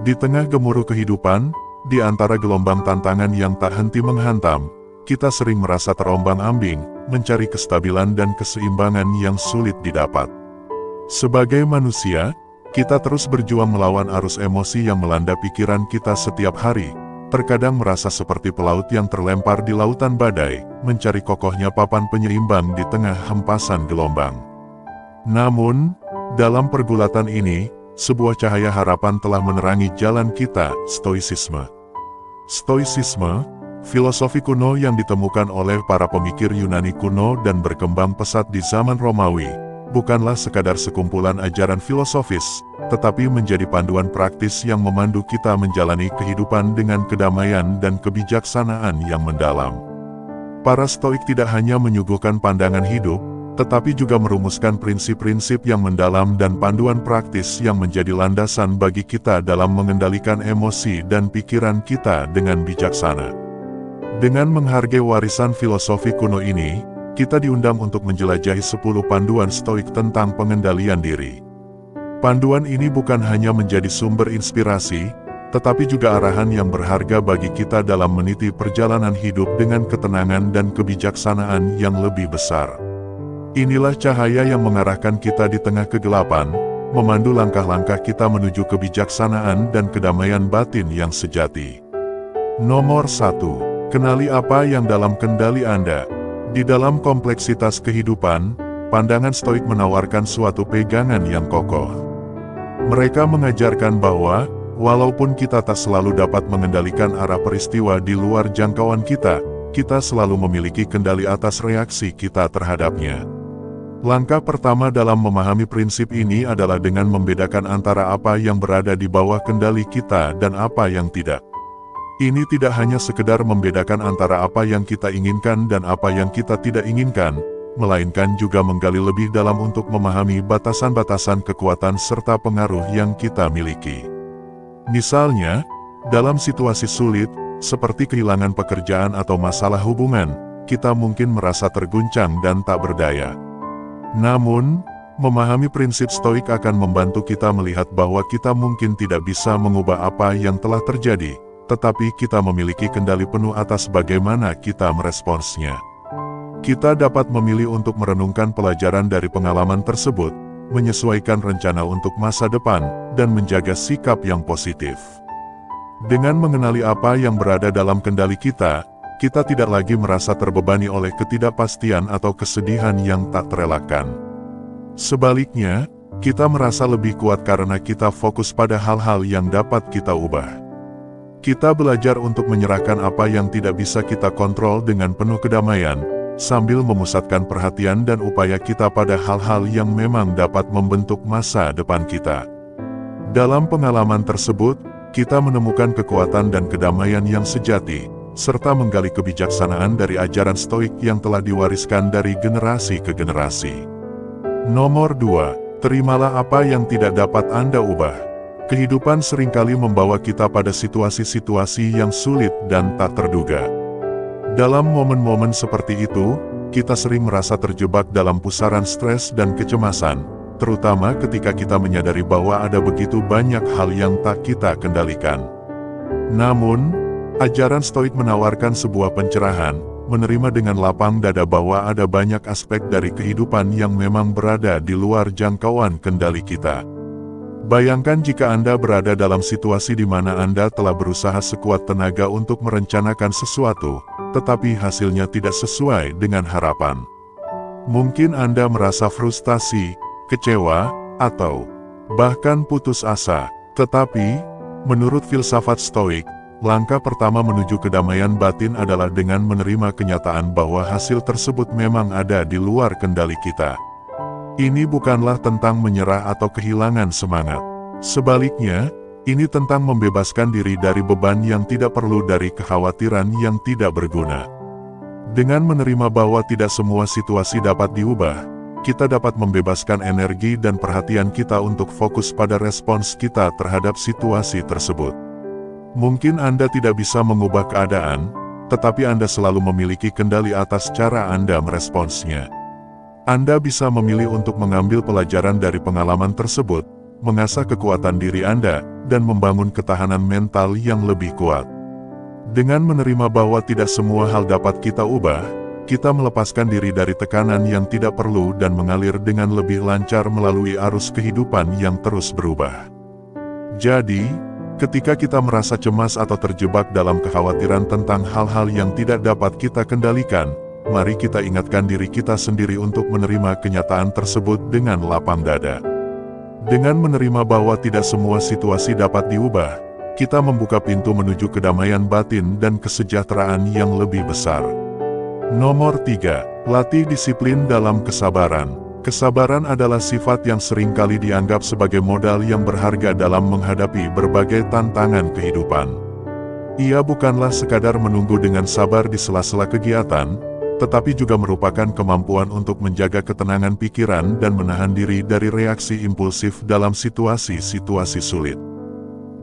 Di tengah gemuruh kehidupan, di antara gelombang tantangan yang tak henti menghantam, kita sering merasa terombang-ambing, mencari kestabilan dan keseimbangan yang sulit didapat. Sebagai manusia, kita terus berjuang melawan arus emosi yang melanda pikiran kita setiap hari, terkadang merasa seperti pelaut yang terlempar di lautan badai, mencari kokohnya papan penyeimbang di tengah hempasan gelombang. Namun, dalam pergulatan ini, sebuah cahaya harapan telah menerangi jalan kita, Stoicisme. Stoicisme, filosofi kuno yang ditemukan oleh para pemikir Yunani kuno dan berkembang pesat di zaman Romawi, bukanlah sekadar sekumpulan ajaran filosofis, tetapi menjadi panduan praktis yang memandu kita menjalani kehidupan dengan kedamaian dan kebijaksanaan yang mendalam. Para Stoik tidak hanya menyuguhkan pandangan hidup, tetapi juga merumuskan prinsip-prinsip yang mendalam dan panduan praktis yang menjadi landasan bagi kita dalam mengendalikan emosi dan pikiran kita dengan bijaksana. Dengan menghargai warisan filosofi kuno ini, kita diundang untuk menjelajahi 10 panduan Stoik tentang pengendalian diri. Panduan ini bukan hanya menjadi sumber inspirasi, tetapi juga arahan yang berharga bagi kita dalam meniti perjalanan hidup dengan ketenangan dan kebijaksanaan yang lebih besar. Inilah cahaya yang mengarahkan kita di tengah kegelapan, memandu langkah-langkah kita menuju kebijaksanaan dan kedamaian batin yang sejati. Nomor 1. Kenali apa yang dalam kendali Anda. Di dalam kompleksitas kehidupan, pandangan Stoik menawarkan suatu pegangan yang kokoh. Mereka mengajarkan bahwa, walaupun kita tak selalu dapat mengendalikan arah peristiwa di luar jangkauan kita selalu memiliki kendali atas reaksi kita terhadapnya. Langkah pertama dalam memahami prinsip ini adalah dengan membedakan antara apa yang berada di bawah kendali kita dan apa yang tidak. Ini tidak hanya sekedar membedakan antara apa yang kita inginkan dan apa yang kita tidak inginkan, melainkan juga menggali lebih dalam untuk memahami batasan-batasan kekuatan serta pengaruh yang kita miliki. Misalnya, dalam situasi sulit, seperti kehilangan pekerjaan atau masalah hubungan, kita mungkin merasa terguncang dan tak berdaya. Namun, memahami prinsip Stoik akan membantu kita melihat bahwa kita mungkin tidak bisa mengubah apa yang telah terjadi, tetapi kita memiliki kendali penuh atas bagaimana kita meresponsnya. Kita dapat memilih untuk merenungkan pelajaran dari pengalaman tersebut, menyesuaikan rencana untuk masa depan, dan menjaga sikap yang positif. Dengan mengenali apa yang berada dalam kendali kita tidak lagi merasa terbebani oleh ketidakpastian atau kesedihan yang tak terelakkan. Sebaliknya, kita merasa lebih kuat karena kita fokus pada hal-hal yang dapat kita ubah. Kita belajar untuk menyerahkan apa yang tidak bisa kita kontrol dengan penuh kedamaian, sambil memusatkan perhatian dan upaya kita pada hal-hal yang memang dapat membentuk masa depan kita. Dalam pengalaman tersebut, kita menemukan kekuatan dan kedamaian yang sejati, serta menggali kebijaksanaan dari ajaran Stoik yang telah diwariskan dari generasi ke generasi. Nomor 2. Terimalah apa yang tidak dapat Anda ubah. Kehidupan seringkali membawa kita pada situasi-situasi yang sulit dan tak terduga. Dalam momen-momen seperti itu, kita sering merasa terjebak dalam pusaran stres dan kecemasan, terutama ketika kita menyadari bahwa ada begitu banyak hal yang tak kita kendalikan. Namun, ajaran Stoik menawarkan sebuah pencerahan, menerima dengan lapang dada bahwa ada banyak aspek dari kehidupan yang memang berada di luar jangkauan kendali kita. Bayangkan jika Anda berada dalam situasi di mana Anda telah berusaha sekuat tenaga untuk merencanakan sesuatu, tetapi hasilnya tidak sesuai dengan harapan. Mungkin Anda merasa frustasi, kecewa, atau bahkan putus asa. Tetapi, menurut filsafat Stoik, langkah pertama menuju kedamaian batin adalah dengan menerima kenyataan bahwa hasil tersebut memang ada di luar kendali kita. Ini bukanlah tentang menyerah atau kehilangan semangat. Sebaliknya, ini tentang membebaskan diri dari beban yang tidak perlu, dari kekhawatiran yang tidak berguna. Dengan menerima bahwa tidak semua situasi dapat diubah, kita dapat membebaskan energi dan perhatian kita untuk fokus pada respons kita terhadap situasi tersebut. Mungkin Anda tidak bisa mengubah keadaan, tetapi Anda selalu memiliki kendali atas cara Anda meresponsnya. Anda bisa memilih untuk mengambil pelajaran dari pengalaman tersebut, mengasah kekuatan diri Anda, dan membangun ketahanan mental yang lebih kuat. Dengan menerima bahwa tidak semua hal dapat kita ubah, kita melepaskan diri dari tekanan yang tidak perlu dan mengalir dengan lebih lancar melalui arus kehidupan yang terus berubah. Jadi, ketika kita merasa cemas atau terjebak dalam kekhawatiran tentang hal-hal yang tidak dapat kita kendalikan, mari kita ingatkan diri kita sendiri untuk menerima kenyataan tersebut dengan lapang dada. Dengan menerima bahwa tidak semua situasi dapat diubah, kita membuka pintu menuju kedamaian batin dan kesejahteraan yang lebih besar. Nomor 3. Latih disiplin dalam kesabaran. Kesabaran adalah sifat yang seringkali dianggap sebagai modal yang berharga dalam menghadapi berbagai tantangan kehidupan. Ia bukanlah sekadar menunggu dengan sabar di sela-sela kegiatan, tetapi juga merupakan kemampuan untuk menjaga ketenangan pikiran dan menahan diri dari reaksi impulsif dalam situasi-situasi sulit.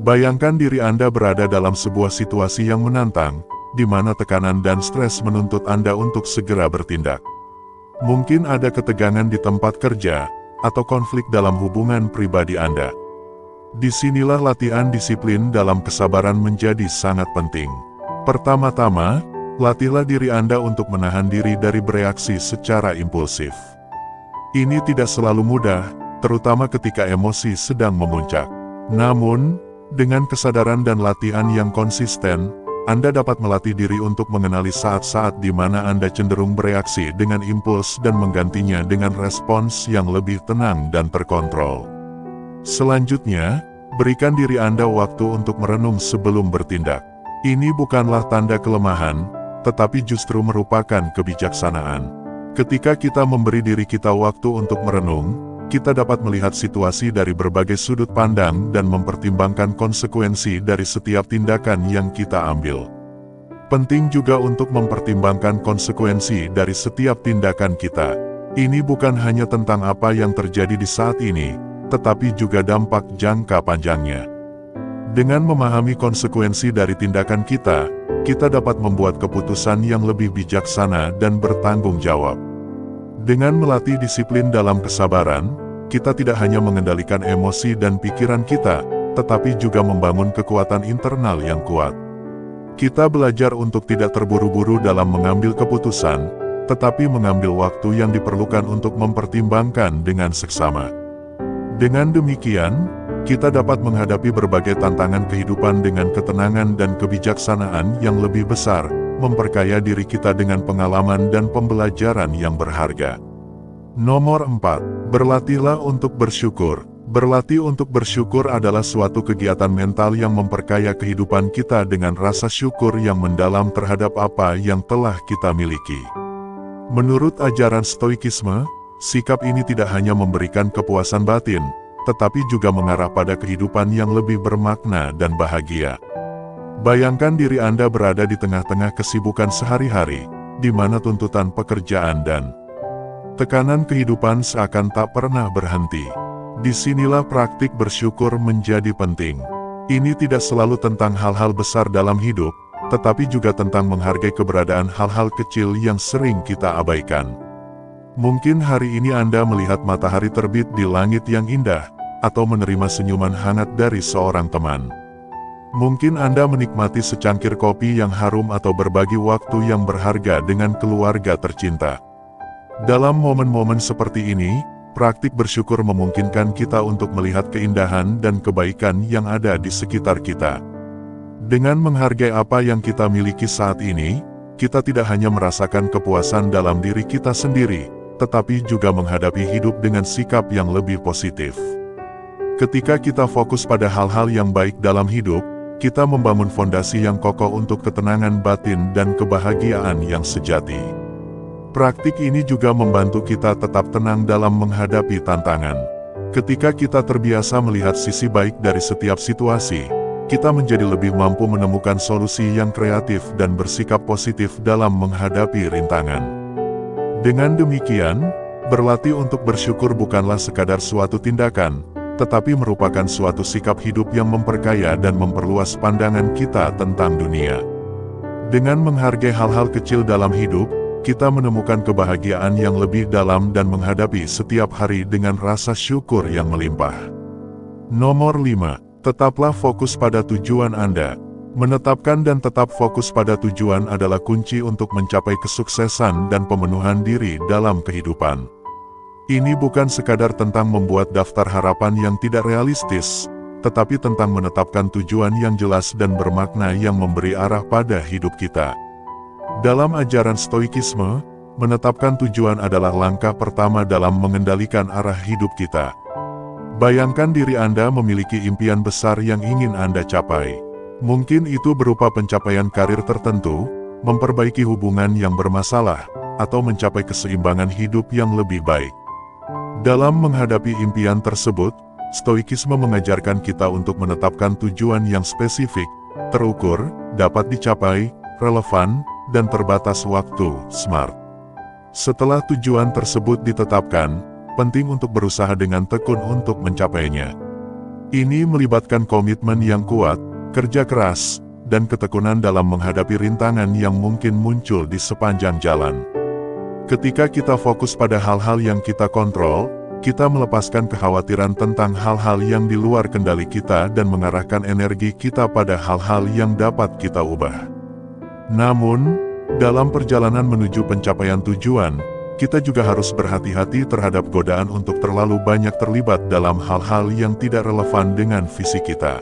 Bayangkan diri Anda berada dalam sebuah situasi yang menantang, di mana tekanan dan stres menuntut Anda untuk segera bertindak. Mungkin ada ketegangan di tempat kerja, atau konflik dalam hubungan pribadi Anda. Disinilah latihan disiplin dalam kesabaran menjadi sangat penting. Pertama-tama, latihlah diri Anda untuk menahan diri dari bereaksi secara impulsif. Ini tidak selalu mudah, terutama ketika emosi sedang memuncak. Namun, dengan kesadaran dan latihan yang konsisten, Anda dapat melatih diri untuk mengenali saat-saat di mana Anda cenderung bereaksi dengan impuls dan menggantinya dengan respons yang lebih tenang dan terkontrol. Selanjutnya, berikan diri Anda waktu untuk merenung sebelum bertindak. Ini bukanlah tanda kelemahan, tetapi justru merupakan kebijaksanaan. Ketika kita memberi diri kita waktu untuk merenung, kita dapat melihat situasi dari berbagai sudut pandang dan mempertimbangkan konsekuensi dari setiap tindakan yang kita ambil. Penting juga untuk mempertimbangkan konsekuensi dari setiap tindakan kita. Ini bukan hanya tentang apa yang terjadi di saat ini, tetapi juga dampak jangka panjangnya. Dengan memahami konsekuensi dari tindakan kita dapat membuat keputusan yang lebih bijaksana dan bertanggung jawab. Dengan melatih disiplin dalam kesabaran, kita tidak hanya mengendalikan emosi dan pikiran kita, tetapi juga membangun kekuatan internal yang kuat. Kita belajar untuk tidak terburu-buru dalam mengambil keputusan, tetapi mengambil waktu yang diperlukan untuk mempertimbangkan dengan seksama. Dengan demikian, kita dapat menghadapi berbagai tantangan kehidupan dengan ketenangan dan kebijaksanaan yang lebih besar, memperkaya diri kita dengan pengalaman dan pembelajaran yang berharga. Nomor 4. Berlatihlah untuk bersyukur. Berlatih untuk bersyukur adalah suatu kegiatan mental yang memperkaya kehidupan kita dengan rasa syukur yang mendalam terhadap apa yang telah kita miliki. Menurut ajaran Stoikisme, sikap ini tidak hanya memberikan kepuasan batin, tetapi juga mengarah pada kehidupan yang lebih bermakna dan bahagia. Bayangkan diri Anda berada di tengah-tengah kesibukan sehari-hari, di mana tuntutan pekerjaan dan tekanan kehidupan seakan tak pernah berhenti. Disinilah praktik bersyukur menjadi penting. Ini tidak selalu tentang hal-hal besar dalam hidup, tetapi juga tentang menghargai keberadaan hal-hal kecil yang sering kita abaikan. Mungkin hari ini Anda melihat matahari terbit di langit yang indah, atau menerima senyuman hangat dari seorang teman. Mungkin Anda menikmati secangkir kopi yang harum atau berbagi waktu yang berharga dengan keluarga tercinta. Dalam momen-momen seperti ini, praktik bersyukur memungkinkan kita untuk melihat keindahan dan kebaikan yang ada di sekitar kita. Dengan menghargai apa yang kita miliki saat ini, kita tidak hanya merasakan kepuasan dalam diri kita sendiri, tetapi juga menghadapi hidup dengan sikap yang lebih positif. Ketika kita fokus pada hal-hal yang baik dalam hidup, kita membangun fondasi yang kokoh untuk ketenangan batin dan kebahagiaan yang sejati. Praktik ini juga membantu kita tetap tenang dalam menghadapi tantangan. Ketika kita terbiasa melihat sisi baik dari setiap situasi, kita menjadi lebih mampu menemukan solusi yang kreatif dan bersikap positif dalam menghadapi rintangan. Dengan demikian, berlatih untuk bersyukur bukanlah sekadar suatu tindakan, tetapi merupakan suatu sikap hidup yang memperkaya dan memperluas pandangan kita tentang dunia. Dengan menghargai hal-hal kecil dalam hidup, kita menemukan kebahagiaan yang lebih dalam dan menghadapi setiap hari dengan rasa syukur yang melimpah. Nomor 5. Tetaplah fokus pada tujuan Anda. Menetapkan dan tetap fokus pada tujuan adalah kunci untuk mencapai kesuksesan dan pemenuhan diri dalam kehidupan. Ini bukan sekadar tentang membuat daftar harapan yang tidak realistis, tetapi tentang menetapkan tujuan yang jelas dan bermakna yang memberi arah pada hidup kita. Dalam ajaran Stoikisme, menetapkan tujuan adalah langkah pertama dalam mengendalikan arah hidup kita. Bayangkan diri Anda memiliki impian besar yang ingin Anda capai. Mungkin itu berupa pencapaian karir tertentu, memperbaiki hubungan yang bermasalah, atau mencapai keseimbangan hidup yang lebih baik. Dalam menghadapi impian tersebut, Stoikisme mengajarkan kita untuk menetapkan tujuan yang spesifik, terukur, dapat dicapai, relevan, dan terbatas waktu, SMART. Setelah tujuan tersebut ditetapkan, penting untuk berusaha dengan tekun untuk mencapainya. Ini melibatkan komitmen yang kuat, kerja keras, dan ketekunan dalam menghadapi rintangan yang mungkin muncul di sepanjang jalan. Ketika kita fokus pada hal-hal yang kita kontrol, kita melepaskan kekhawatiran tentang hal-hal yang di luar kendali kita dan mengarahkan energi kita pada hal-hal yang dapat kita ubah. Namun, dalam perjalanan menuju pencapaian tujuan, kita juga harus berhati-hati terhadap godaan untuk terlalu banyak terlibat dalam hal-hal yang tidak relevan dengan visi kita.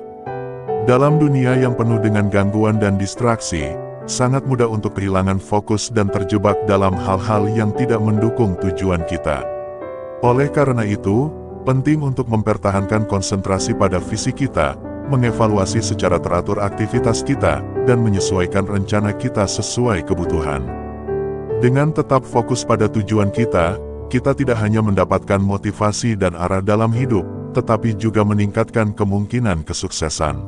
Dalam dunia yang penuh dengan gangguan dan distraksi, sangat mudah untuk kehilangan fokus dan terjebak dalam hal-hal yang tidak mendukung tujuan kita. Oleh karena itu, penting untuk mempertahankan konsentrasi pada visi kita, mengevaluasi secara teratur aktivitas kita, dan menyesuaikan rencana kita sesuai kebutuhan. Dengan tetap fokus pada tujuan kita tidak hanya mendapatkan motivasi dan arah dalam hidup, tetapi juga meningkatkan kemungkinan kesuksesan.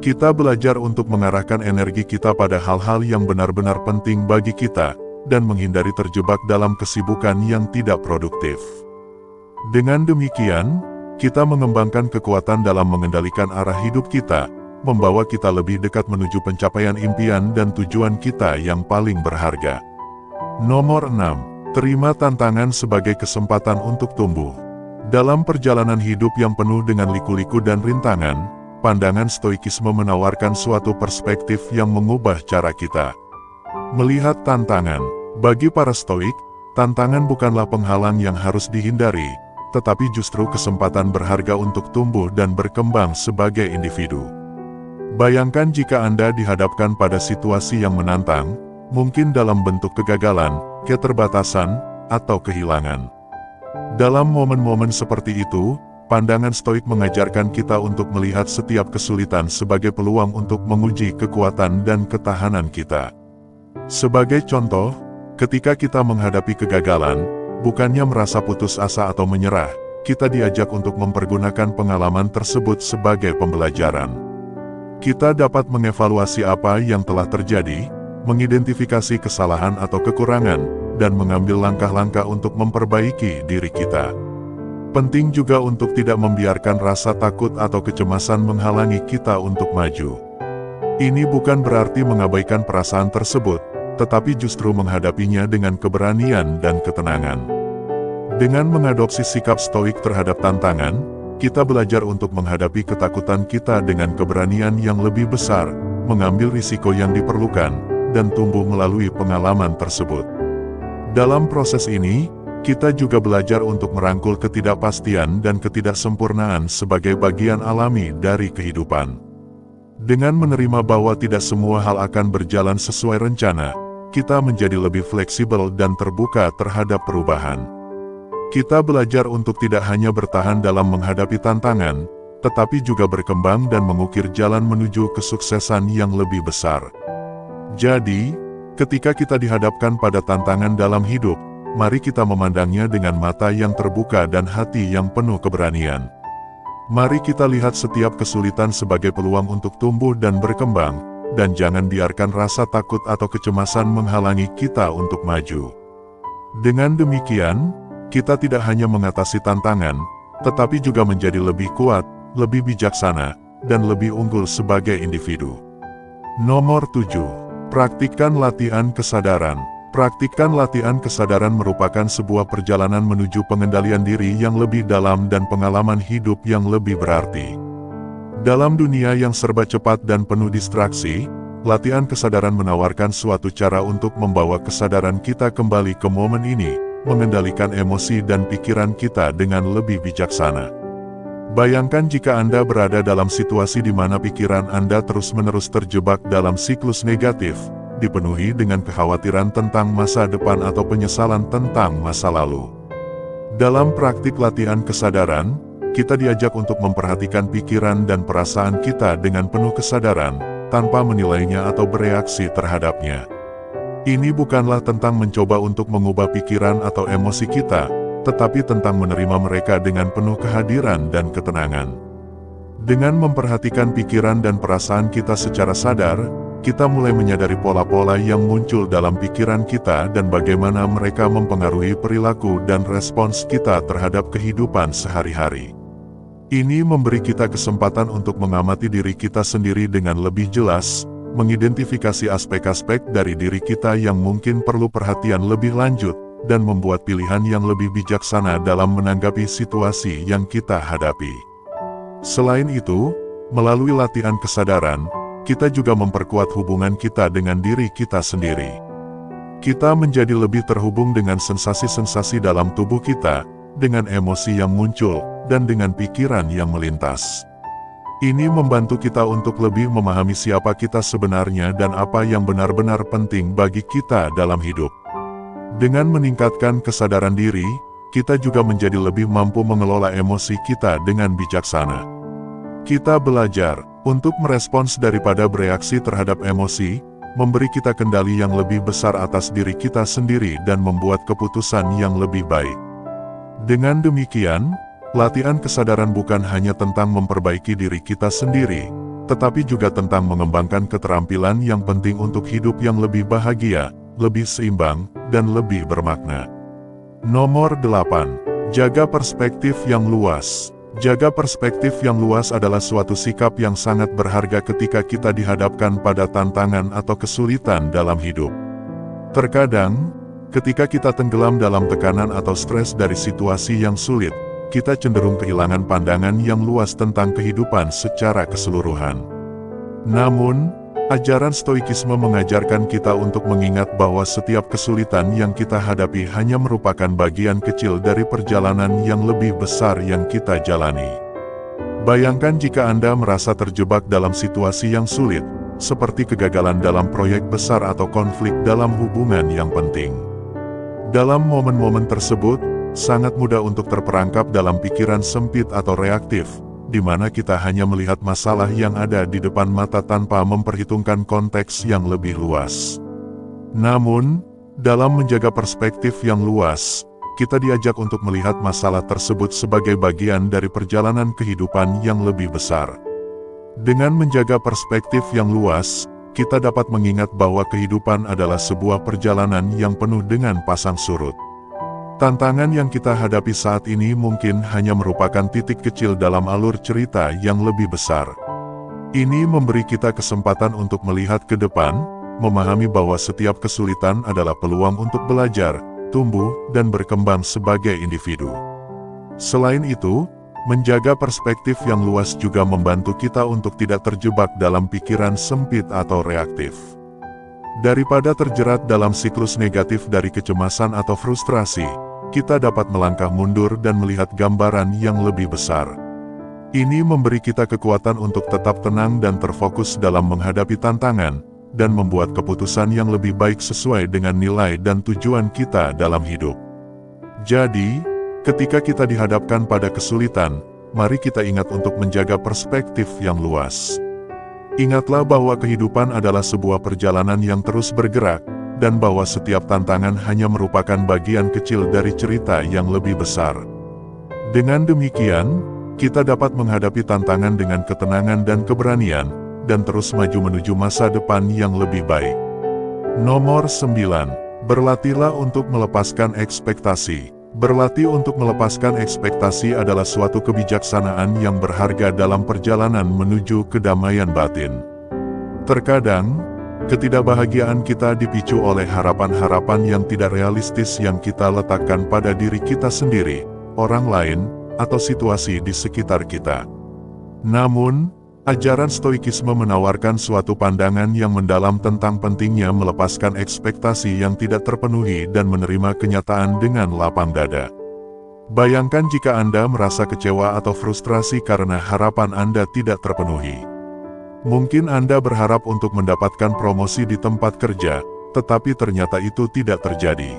Kita belajar untuk mengarahkan energi kita pada hal-hal yang benar-benar penting bagi kita, dan menghindari terjebak dalam kesibukan yang tidak produktif. Dengan demikian, kita mengembangkan kekuatan dalam mengendalikan arah hidup kita, membawa kita lebih dekat menuju pencapaian impian dan tujuan kita yang paling berharga. Nomor 6. Terima tantangan sebagai kesempatan untuk tumbuh. Dalam perjalanan hidup yang penuh dengan liku-liku dan rintangan, pandangan Stoikisme menawarkan suatu perspektif yang mengubah cara kita melihat tantangan. Bagi para Stoik, tantangan bukanlah penghalang yang harus dihindari, tetapi justru kesempatan berharga untuk tumbuh dan berkembang sebagai individu. Bayangkan jika Anda dihadapkan pada situasi yang menantang, mungkin dalam bentuk kegagalan, keterbatasan, atau kehilangan. Dalam momen-momen seperti itu, pandangan Stoik mengajarkan kita untuk melihat setiap kesulitan sebagai peluang untuk menguji kekuatan dan ketahanan kita. Sebagai contoh, ketika kita menghadapi kegagalan, bukannya merasa putus asa atau menyerah, kita diajak untuk mempergunakan pengalaman tersebut sebagai pembelajaran. Kita dapat mengevaluasi apa yang telah terjadi, mengidentifikasi kesalahan atau kekurangan, dan mengambil langkah-langkah untuk memperbaiki diri kita. Penting juga untuk tidak membiarkan rasa takut atau kecemasan menghalangi kita untuk maju. Ini bukan berarti mengabaikan perasaan tersebut, tetapi justru menghadapinya dengan keberanian dan ketenangan. Dengan mengadopsi sikap Stoik terhadap tantangan, kita belajar untuk menghadapi ketakutan kita dengan keberanian yang lebih besar, mengambil risiko yang diperlukan, dan tumbuh melalui pengalaman tersebut. Dalam proses ini, kita juga belajar untuk merangkul ketidakpastian dan ketidaksempurnaan sebagai bagian alami dari kehidupan. Dengan menerima bahwa tidak semua hal akan berjalan sesuai rencana, kita menjadi lebih fleksibel dan terbuka terhadap perubahan. Kita belajar untuk tidak hanya bertahan dalam menghadapi tantangan, tetapi juga berkembang dan mengukir jalan menuju kesuksesan yang lebih besar. Jadi, ketika kita dihadapkan pada tantangan dalam hidup, mari kita memandangnya dengan mata yang terbuka dan hati yang penuh keberanian. Mari kita lihat setiap kesulitan sebagai peluang untuk tumbuh dan berkembang, dan jangan biarkan rasa takut atau kecemasan menghalangi kita untuk maju. Dengan demikian, kita tidak hanya mengatasi tantangan, tetapi juga menjadi lebih kuat, lebih bijaksana, dan lebih unggul sebagai individu. Nomor 7. Praktikkan latihan kesadaran. Praktikkan latihan kesadaran merupakan sebuah perjalanan menuju pengendalian diri yang lebih dalam dan pengalaman hidup yang lebih berarti. Dalam dunia yang serba cepat dan penuh distraksi, latihan kesadaran menawarkan suatu cara untuk membawa kesadaran kita kembali ke momen ini, mengendalikan emosi dan pikiran kita dengan lebih bijaksana. Bayangkan jika Anda berada dalam situasi di mana pikiran Anda terus-menerus terjebak dalam siklus negatif, dipenuhi dengan kekhawatiran tentang masa depan atau penyesalan tentang masa lalu. Dalam praktik latihan kesadaran, kita diajak untuk memperhatikan pikiran dan perasaan kita dengan penuh kesadaran, tanpa menilainya atau bereaksi terhadapnya. Ini bukanlah tentang mencoba untuk mengubah pikiran atau emosi kita, tetapi tentang menerima mereka dengan penuh kehadiran dan ketenangan. Dengan memperhatikan pikiran dan perasaan kita secara sadar, kita mulai menyadari pola-pola yang muncul dalam pikiran kita dan bagaimana mereka mempengaruhi perilaku dan respons kita terhadap kehidupan sehari-hari. Ini memberi kita kesempatan untuk mengamati diri kita sendiri dengan lebih jelas, mengidentifikasi aspek-aspek dari diri kita yang mungkin perlu perhatian lebih lanjut, dan membuat pilihan yang lebih bijaksana dalam menanggapi situasi yang kita hadapi. Selain itu, melalui latihan kesadaran, kita juga memperkuat hubungan kita dengan diri kita sendiri. Kita menjadi lebih terhubung dengan sensasi-sensasi dalam tubuh kita, dengan emosi yang muncul, dan dengan pikiran yang melintas. Ini membantu kita untuk lebih memahami siapa kita sebenarnya dan apa yang benar-benar penting bagi kita dalam hidup. Dengan meningkatkan kesadaran diri, kita juga menjadi lebih mampu mengelola emosi kita dengan bijaksana. Kita belajar untuk merespons daripada bereaksi terhadap emosi, memberi kita kendali yang lebih besar atas diri kita sendiri dan membuat keputusan yang lebih baik. Dengan demikian, latihan kesadaran bukan hanya tentang memperbaiki diri kita sendiri, tetapi juga tentang mengembangkan keterampilan yang penting untuk hidup yang lebih bahagia, lebih seimbang, dan lebih bermakna. Nomor 8. Jaga perspektif yang luas. Jaga perspektif yang luas adalah suatu sikap yang sangat berharga ketika kita dihadapkan pada tantangan atau kesulitan dalam hidup. Terkadang, ketika kita tenggelam dalam tekanan atau stres dari situasi yang sulit, kita cenderung kehilangan pandangan yang luas tentang kehidupan secara keseluruhan. Namun, ajaran Stoikisme mengajarkan kita untuk mengingat bahwa setiap kesulitan yang kita hadapi hanya merupakan bagian kecil dari perjalanan yang lebih besar yang kita jalani. Bayangkan jika Anda merasa terjebak dalam situasi yang sulit, seperti kegagalan dalam proyek besar atau konflik dalam hubungan yang penting. Dalam momen-momen tersebut, sangat mudah untuk terperangkap dalam pikiran sempit atau reaktif, di mana kita hanya melihat masalah yang ada di depan mata tanpa memperhitungkan konteks yang lebih luas. Namun, dalam menjaga perspektif yang luas, kita diajak untuk melihat masalah tersebut sebagai bagian dari perjalanan kehidupan yang lebih besar. Dengan menjaga perspektif yang luas, kita dapat mengingat bahwa kehidupan adalah sebuah perjalanan yang penuh dengan pasang surut. Tantangan yang kita hadapi saat ini mungkin hanya merupakan titik kecil dalam alur cerita yang lebih besar. Ini memberi kita kesempatan untuk melihat ke depan, memahami bahwa setiap kesulitan adalah peluang untuk belajar, tumbuh, dan berkembang sebagai individu. Selain itu, menjaga perspektif yang luas juga membantu kita untuk tidak terjebak dalam pikiran sempit atau reaktif. Daripada terjerat dalam siklus negatif dari kecemasan atau frustrasi, kita dapat melangkah mundur dan melihat gambaran yang lebih besar. Ini memberi kita kekuatan untuk tetap tenang dan terfokus dalam menghadapi tantangan, dan membuat keputusan yang lebih baik sesuai dengan nilai dan tujuan kita dalam hidup. Jadi, ketika kita dihadapkan pada kesulitan, mari kita ingat untuk menjaga perspektif yang luas. Ingatlah bahwa kehidupan adalah sebuah perjalanan yang terus bergerak, dan bahwa setiap tantangan hanya merupakan bagian kecil dari cerita yang lebih besar. Dengan demikian, kita dapat menghadapi tantangan dengan ketenangan dan keberanian, dan terus maju menuju masa depan yang lebih baik. Nomor 9. Berlatihlah untuk melepaskan ekspektasi. Berlatih untuk melepaskan ekspektasi adalah suatu kebijaksanaan yang berharga dalam perjalanan menuju kedamaian batin. Terkadang, Ketidakbahagiaan kita dipicu oleh harapan-harapan yang tidak realistis yang kita letakkan pada diri kita sendiri, orang lain, atau situasi di sekitar kita. Namun, ajaran Stoikisme menawarkan suatu pandangan yang mendalam tentang pentingnya melepaskan ekspektasi yang tidak terpenuhi dan menerima kenyataan dengan lapang dada. Bayangkan jika Anda merasa kecewa atau frustrasi karena harapan Anda tidak terpenuhi. Mungkin Anda berharap untuk mendapatkan promosi di tempat kerja, tetapi ternyata itu tidak terjadi.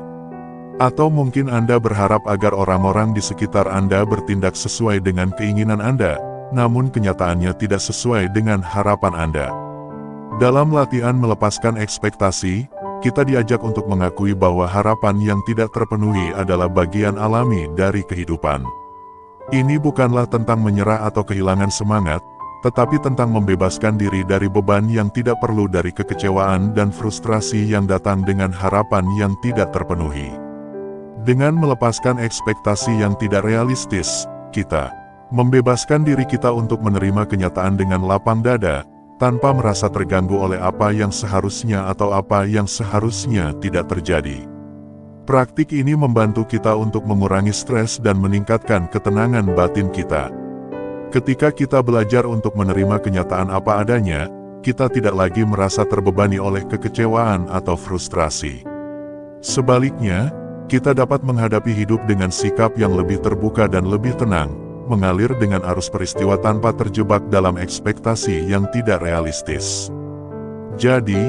Atau mungkin Anda berharap agar orang-orang di sekitar Anda bertindak sesuai dengan keinginan Anda, namun kenyataannya tidak sesuai dengan harapan Anda. Dalam latihan melepaskan ekspektasi, kita diajak untuk mengakui bahwa harapan yang tidak terpenuhi adalah bagian alami dari kehidupan. Ini bukanlah tentang menyerah atau kehilangan semangat, tetapi tentang membebaskan diri dari beban yang tidak perlu, dari kekecewaan dan frustrasi yang datang dengan harapan yang tidak terpenuhi. Dengan melepaskan ekspektasi yang tidak realistis, kita membebaskan diri kita untuk menerima kenyataan dengan lapang dada, tanpa merasa terganggu oleh apa yang seharusnya atau apa yang seharusnya tidak terjadi. Praktik ini membantu kita untuk mengurangi stres dan meningkatkan ketenangan batin kita. Ketika kita belajar untuk menerima kenyataan apa adanya, kita tidak lagi merasa terbebani oleh kekecewaan atau frustrasi. Sebaliknya, kita dapat menghadapi hidup dengan sikap yang lebih terbuka dan lebih tenang, mengalir dengan arus peristiwa tanpa terjebak dalam ekspektasi yang tidak realistis. Jadi,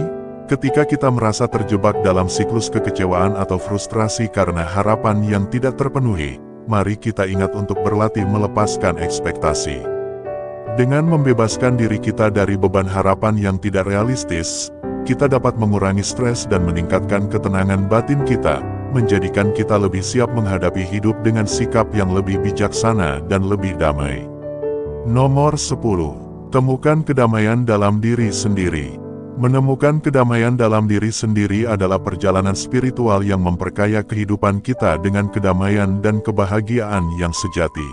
ketika kita merasa terjebak dalam siklus kekecewaan atau frustrasi karena harapan yang tidak terpenuhi, mari kita ingat untuk berlatih melepaskan ekspektasi. Dengan membebaskan diri kita dari beban harapan yang tidak realistis, kita dapat mengurangi stres dan meningkatkan ketenangan batin kita, menjadikan kita lebih siap menghadapi hidup dengan sikap yang lebih bijaksana dan lebih damai. Nomor 10. Temukan kedamaian dalam diri sendiri. Menemukan kedamaian dalam diri sendiri adalah perjalanan spiritual yang memperkaya kehidupan kita dengan kedamaian dan kebahagiaan yang sejati.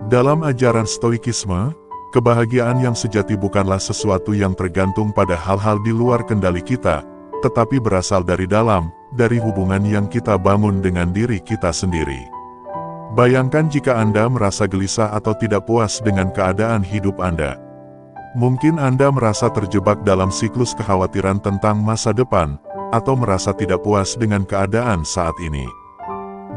Dalam ajaran Stoikisme, kebahagiaan yang sejati bukanlah sesuatu yang tergantung pada hal-hal di luar kendali kita, tetapi berasal dari dalam, dari hubungan yang kita bangun dengan diri kita sendiri. Bayangkan jika Anda merasa gelisah atau tidak puas dengan keadaan hidup Anda. Mungkin Anda merasa terjebak dalam siklus kekhawatiran tentang masa depan, atau merasa tidak puas dengan keadaan saat ini.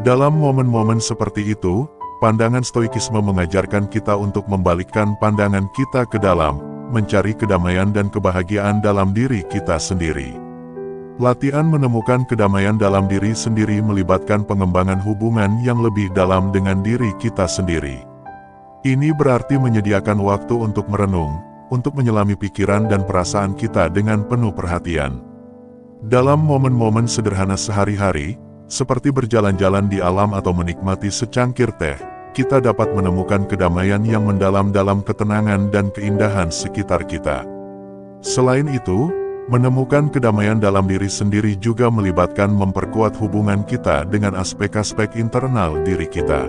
Dalam momen-momen seperti itu, pandangan Stoikisme mengajarkan kita untuk membalikkan pandangan kita ke dalam, mencari kedamaian dan kebahagiaan dalam diri kita sendiri. Latihan menemukan kedamaian dalam diri sendiri melibatkan pengembangan hubungan yang lebih dalam dengan diri kita sendiri. Ini berarti menyediakan waktu untuk merenung, untuk menyelami pikiran dan perasaan kita dengan penuh perhatian. Dalam momen-momen sederhana sehari-hari, seperti berjalan-jalan di alam atau menikmati secangkir teh, kita dapat menemukan kedamaian yang mendalam dalam ketenangan dan keindahan sekitar kita. Selain itu, menemukan kedamaian dalam diri sendiri juga melibatkan memperkuat hubungan kita dengan aspek-aspek internal diri kita.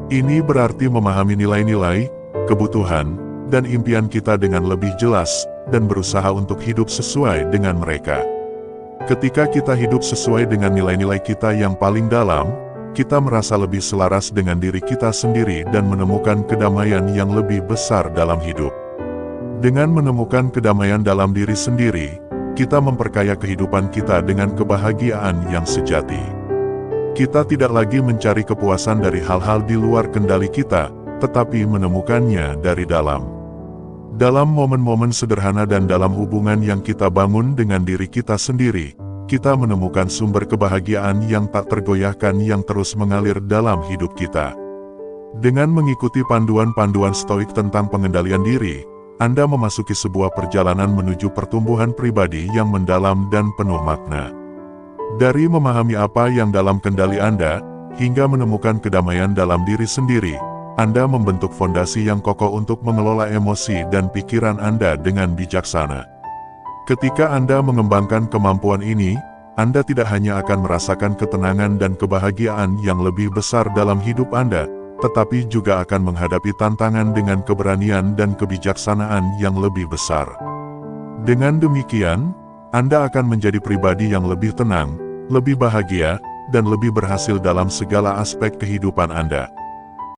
Ini berarti memahami nilai-nilai, kebutuhan, dan impian kita dengan lebih jelas, dan berusaha untuk hidup sesuai dengan mereka. Ketika kita hidup sesuai dengan nilai-nilai kita yang paling dalam, kita merasa lebih selaras dengan diri kita sendiri dan menemukan kedamaian yang lebih besar dalam hidup. Dengan menemukan kedamaian dalam diri sendiri, kita memperkaya kehidupan kita dengan kebahagiaan yang sejati. Kita tidak lagi mencari kepuasan dari hal-hal di luar kendali kita, tetapi menemukannya dari dalam. Dalam momen-momen sederhana dan dalam hubungan yang kita bangun dengan diri kita sendiri, kita menemukan sumber kebahagiaan yang tak tergoyahkan yang terus mengalir dalam hidup kita. Dengan mengikuti panduan-panduan Stoik tentang pengendalian diri, Anda memasuki sebuah perjalanan menuju pertumbuhan pribadi yang mendalam dan penuh makna. Dari memahami apa yang dalam kendali Anda, hingga menemukan kedamaian dalam diri sendiri, Anda membentuk fondasi yang kokoh untuk mengelola emosi dan pikiran Anda dengan bijaksana. Ketika Anda mengembangkan kemampuan ini, Anda tidak hanya akan merasakan ketenangan dan kebahagiaan yang lebih besar dalam hidup Anda, tetapi juga akan menghadapi tantangan dengan keberanian dan kebijaksanaan yang lebih besar. Dengan demikian, Anda akan menjadi pribadi yang lebih tenang, lebih bahagia, dan lebih berhasil dalam segala aspek kehidupan Anda.